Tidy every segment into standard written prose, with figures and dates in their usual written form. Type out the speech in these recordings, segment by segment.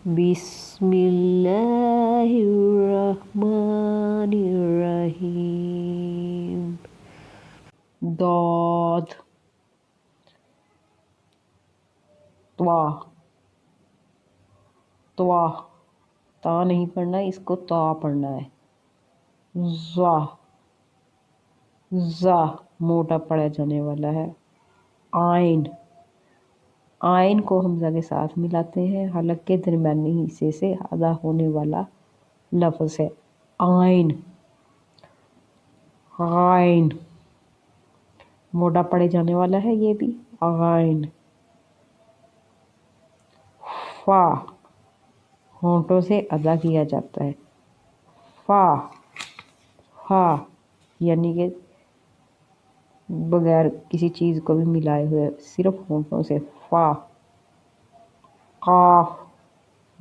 बिस्मिल्लाहिर्रहमानिर्रहीम। दाद त्वा त्वा ता नहीं पढ़ना, इसको ता पढ़ना है। ज़ा ज़ा मोटा पढ़ा जाने वाला है। आइन आइन को हमज़ा के साथ मिलाते हैं, हलक के दरमियानी हिस्से से अदा होने वाला लफ्ज़ है। आइन आइन मोटा पढ़े जाने वाला है ये भी। आइन फा होंठों से अदा किया जाता है। फा फा यानी कि बगैर किसी चीज़ को भी मिलाए हुए सिर्फ होंठों से। फा काफ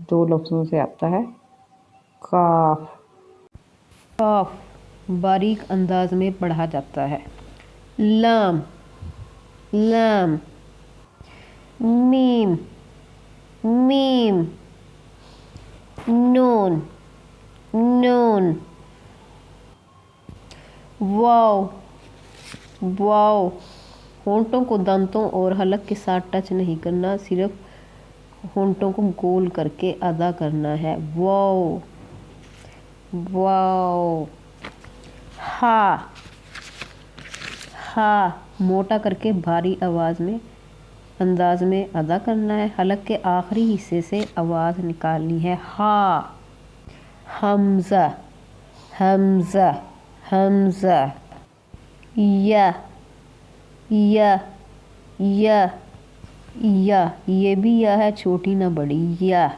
दो लफ्ज़ों से आता है। काफ काफ बारीक अंदाज में पढ़ा जाता है। लाम लाम मीम मीम नून नून वाव वाव होंठों को दांतों और हलक के साथ टच नहीं करना, सिर्फ होंठों को गोल करके अदा करना है। वाव वाव हा हा मोटा करके भारी आवाज़ में अंदाज में अदा करना है, हलक के आखिरी हिस्से से आवाज़ निकालनी है। हा हमज़ा हमज़ा हमज़ा या या या या ये भी या है, छोटी ना बड़ी। या